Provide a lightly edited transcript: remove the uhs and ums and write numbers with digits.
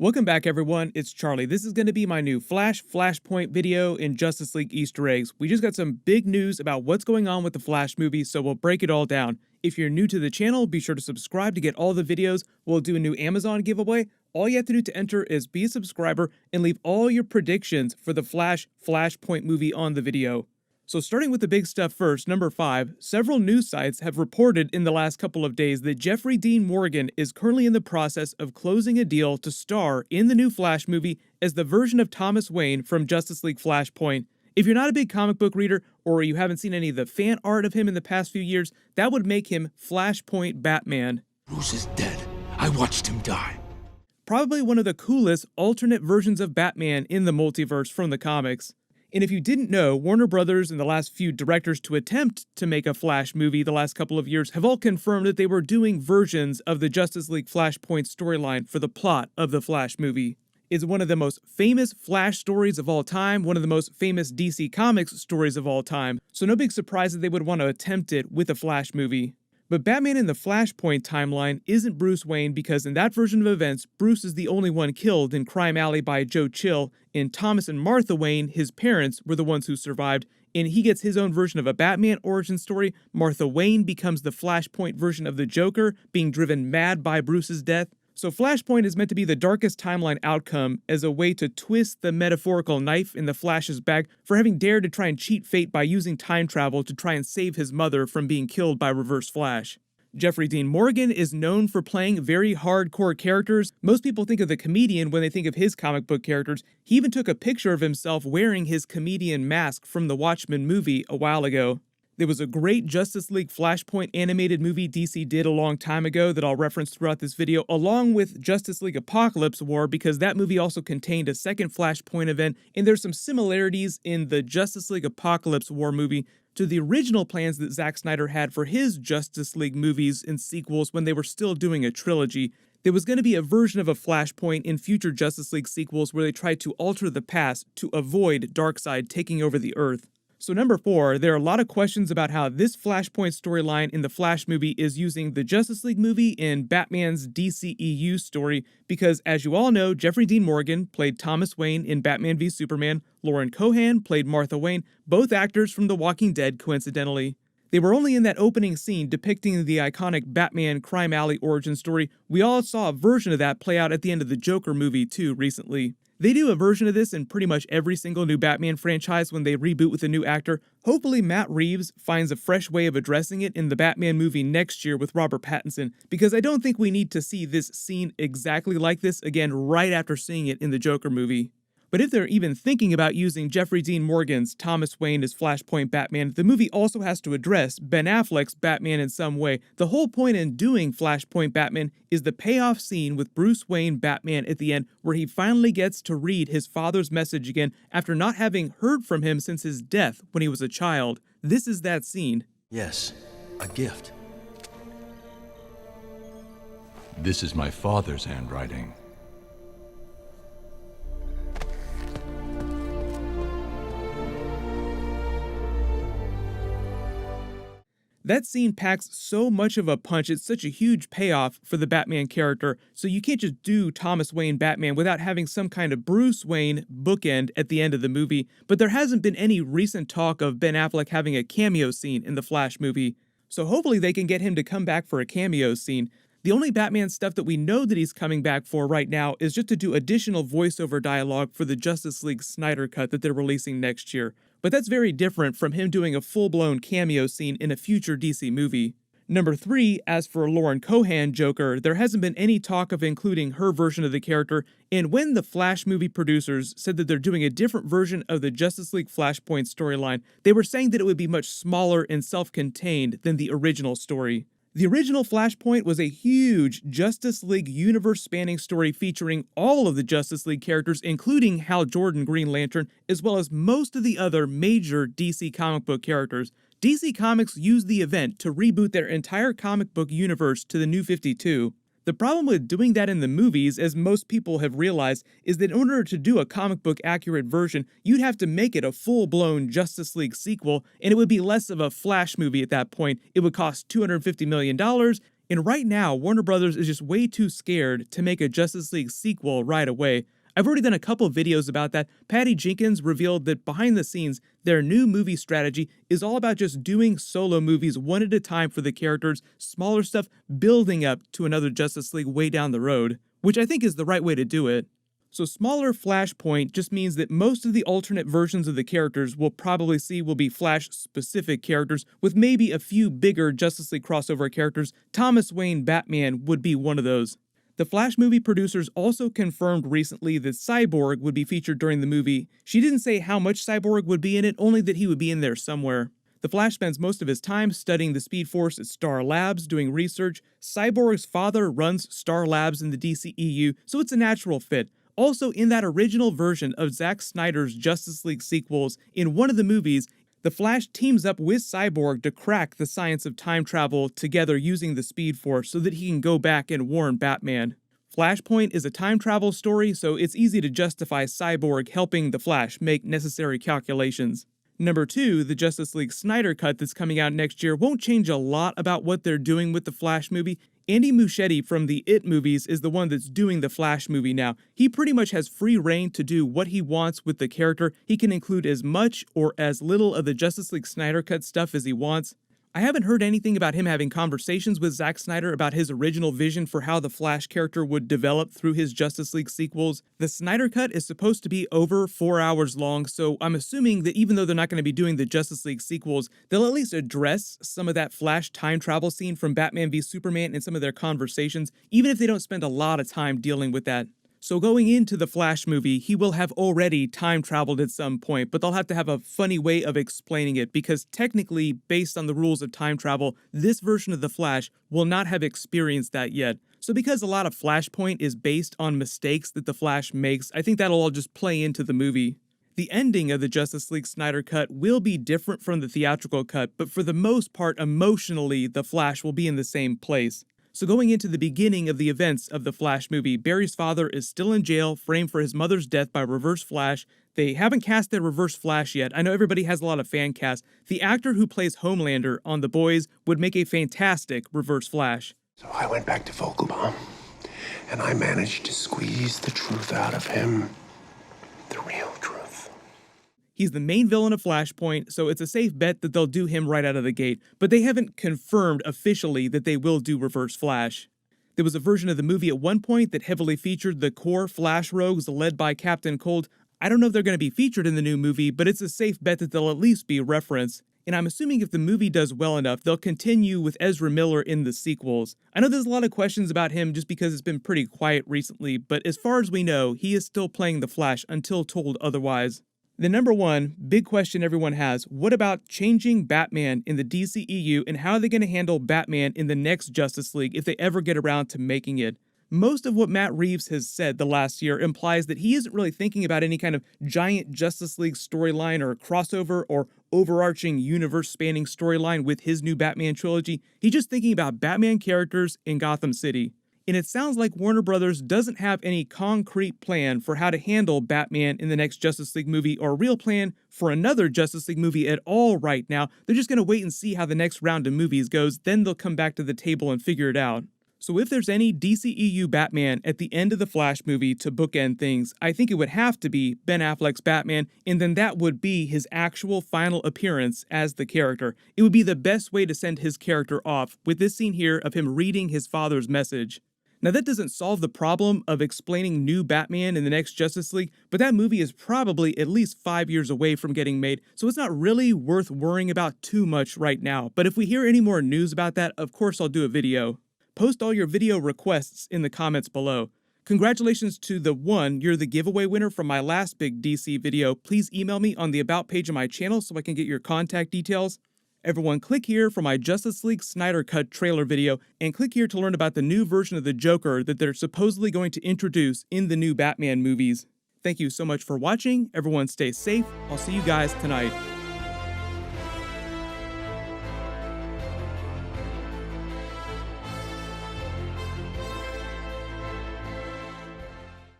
Welcome back everyone, it's Charlie. This is going to be my new Flashpoint video in Justice League Easter eggs. We just got some big news about what's going on with the Flash movie, so we'll break it all down. If you're new to the channel, be sure to subscribe to get all the videos. We'll do a new Amazon giveaway. All you have to do to enter is be a subscriber and leave all your predictions for the Flashpoint movie on the video. So starting with the big stuff first, number 5, several news sites have reported in the last couple of days that Jeffrey Dean Morgan is currently in the process of closing a deal to star in the new Flash movie as the version of Thomas Wayne from Justice League Flashpoint. If you're not a big comic book reader, or you haven't seen any of the fan art of him in the past few years, that would make him Flashpoint Batman. Bruce is dead. I watched him die. Probably one of the coolest alternate versions of Batman in the multiverse from the comics. And if you didn't know, Warner Brothers and the last few directors to attempt to make a Flash movie the last couple of years have all confirmed that they were doing versions of the Justice League Flashpoint storyline for the plot of the Flash movie. It's one of the most famous Flash stories of all time, one of the most famous DC Comics stories of all time, so no big surprise that they would want to attempt it with a Flash movie. But Batman in the Flashpoint timeline isn't Bruce Wayne because in that version of events, Bruce is the only one killed in Crime Alley by Joe Chill, and Thomas and Martha Wayne, his parents, were the ones who survived, and he gets his own version of a Batman origin story. Martha Wayne becomes the Flashpoint version of the Joker, being driven mad by Bruce's death. So Flashpoint is meant to be the darkest timeline outcome as a way to twist the metaphorical knife in the Flash's back for having dared to try and cheat fate by using time travel to try and save his mother from being killed by Reverse Flash. Jeffrey Dean Morgan is known for playing very hardcore characters. Most people think of the comedian when they think of his comic book characters. He even took a picture of himself wearing his comedian mask from the Watchmen movie a while ago. There was a great Justice League Flashpoint animated movie DC did a long time ago that I'll reference throughout this video, along with Justice League Apocalypse War, because that movie also contained a second Flashpoint event, and there's some similarities in the Justice League Apocalypse War movie to the original plans that Zack Snyder had for his Justice League movies and sequels when they were still doing a trilogy. There was going to be a version of a Flashpoint in future Justice League sequels where they tried to alter the past to avoid Darkseid taking over the Earth. So number 4, there are a lot of questions about how this Flashpoint storyline in the Flash movie is using the Justice League movie and Batman's DCEU story because, as you all know, Jeffrey Dean Morgan played Thomas Wayne in Batman v Superman, Lauren Cohan played Martha Wayne, both actors from The Walking Dead coincidentally. They were only in that opening scene depicting the iconic Batman Crime Alley origin story. We all saw a version of that play out at the end of the Joker movie too recently. They do a version of this in pretty much every single new Batman franchise when they reboot with a new actor. Hopefully Matt Reeves finds a fresh way of addressing it in the Batman movie next year with Robert Pattinson, because I don't think we need to see this scene exactly like this again right after seeing it in the Joker movie. But if they're even thinking about using Jeffrey Dean Morgan's Thomas Wayne as Flashpoint Batman, the movie also has to address Ben Affleck's Batman in some way. The whole point in doing Flashpoint Batman is the payoff scene with Bruce Wayne Batman at the end, where he finally gets to read his father's message again after not having heard from him since his death when he was a child. This is that scene. Yes, a gift. This is my father's handwriting. That scene packs so much of a punch, it's such a huge payoff for the Batman character, so you can't just do Thomas Wayne Batman without having some kind of Bruce Wayne bookend at the end of the movie, but there hasn't been any recent talk of Ben Affleck having a cameo scene in the Flash movie, so hopefully they can get him to come back for a cameo scene. The only Batman stuff that we know that he's coming back for right now is just to do additional voiceover dialogue for the Justice League Snyder Cut that they're releasing next year. But that's very different from him doing a full-blown cameo scene in a future DC movie. Number 3, as for Lauren Cohan Joker, there hasn't been any talk of including her version of the character, and when the Flash movie producers said that they're doing a different version of the Justice League Flashpoint storyline, they were saying that it would be much smaller and self-contained than the original story. The original Flashpoint was a huge Justice League universe-spanning story featuring all of the Justice League characters, including Hal Jordan Green Lantern, as well as most of the other major DC comic book characters. DC Comics used the event to reboot their entire comic book universe to the New 52. The problem with doing that in the movies, as most people have realized, is that in order to do a comic book accurate version, you'd have to make it a full-blown Justice League sequel, and it would be less of a Flash movie at that point. It would cost $250 million, And right now, Warner Brothers is just way too scared to make a Justice League sequel right away. I've already done a couple videos about that. Patty Jenkins revealed that behind the scenes, their new movie strategy is all about just doing solo movies one at a time for the characters, smaller stuff building up to another Justice League way down the road, which I think is the right way to do it. So smaller Flashpoint just means that most of the alternate versions of the characters we'll probably see will be Flash-specific characters, with maybe a few bigger Justice League crossover characters. Thomas Wayne Batman would be one of those. The Flash movie producers also confirmed recently that Cyborg would be featured during the movie. She didn't say how much Cyborg would be in it, only that he would be in there somewhere. The Flash spends most of his time studying the Speed Force at Star Labs, doing research. Cyborg's father runs Star Labs in the DCEU, so it's a natural fit. Also, in that original version of Zack Snyder's Justice League sequels, in one of the movies, the Flash teams up with Cyborg to crack the science of time travel together using the Speed Force so that he can go back and warn Batman. Flashpoint is a time travel story, so it's easy to justify Cyborg helping the Flash make necessary calculations. Number 2, the Justice League Snyder Cut that's coming out next year won't change a lot about what they're doing with the Flash movie. Andy Muschietti from the It movies is the one that's doing the Flash movie now. He pretty much has free reign to do what he wants with the character. He can include as much or as little of the Justice League Snyder Cut stuff as he wants. I haven't heard anything about him having conversations with Zack Snyder about his original vision for how the Flash character would develop through his Justice League sequels. The Snyder Cut is supposed to be over 4 hours long, so I'm assuming that even though they're not going to be doing the Justice League sequels, they'll at least address some of that Flash time travel scene from Batman v Superman in some of their conversations, even if they don't spend a lot of time dealing with that. So going into the Flash movie, he will have already time traveled at some point, but they'll have to have a funny way of explaining it because technically, based on the rules of time travel, this version of the Flash will not have experienced that yet. So because a lot of Flashpoint is based on mistakes that the Flash makes, I think that'll all just play into the movie. The ending of the Justice League Snyder Cut will be different from the theatrical cut, but for the most part, emotionally, the Flash will be in the same place. So going into the beginning of the events of the Flash movie, Barry's father is still in jail, framed for his mother's death by Reverse Flash. They haven't cast their Reverse Flash yet. I know everybody has a lot of fan casts. The actor who plays Homelander on The Boys would make a fantastic Reverse Flash. So I went back to Vogelbaum, and I managed to squeeze the truth out of him. The real truth. He's the main villain of Flashpoint, so it's a safe bet that they'll do him right out of the gate, but they haven't confirmed officially that they will do Reverse Flash. There was a version of the movie at one point that heavily featured the core Flash rogues led by Captain Cold. I don't know if they're going to be featured in the new movie, but it's a safe bet that they'll at least be referenced. And I'm assuming if the movie does well enough, they'll continue with Ezra Miller in the sequels. I know there's a lot of questions about him just because it's been pretty quiet recently, but as far as we know, he is still playing the Flash until told otherwise. The number one big question everyone has, what about changing Batman in the DCEU and how are they going to handle Batman in the next Justice League if they ever get around to making it? Most of what Matt Reeves has said the last year implies that he isn't really thinking about any kind of giant Justice League storyline or crossover or overarching universe-spanning storyline with his new Batman trilogy. He's just thinking about Batman characters in Gotham City. And it sounds like Warner Brothers doesn't have any concrete plan for how to handle Batman in the next Justice League movie or a real plan for another Justice League movie at all right now. They're just going to wait and see how the next round of movies goes, then they'll come back to the table and figure it out. So if there's any DCEU Batman at the end of the Flash movie to bookend things, I think it would have to be Ben Affleck's Batman, and then that would be his actual final appearance as the character. It would be the best way to send his character off, with this scene here of him reading his father's message. Now that doesn't solve the problem of explaining new Batman in the next Justice League, but that movie is probably at least 5 years away from getting made, so it's not really worth worrying about too much right now. But if we hear any more news about that, of course I'll do a video. Post all your video requests in the comments below. Congratulations to the one, you're the giveaway winner from my last big DC video. Please email me on the About page of my channel so I can get your contact details. Everyone click here for my Justice League Snyder Cut trailer video, and click here to learn about the new version of the Joker that they're supposedly going to introduce in the new Batman movies. Thank you so much for watching. Everyone stay safe. I'll see you guys tonight.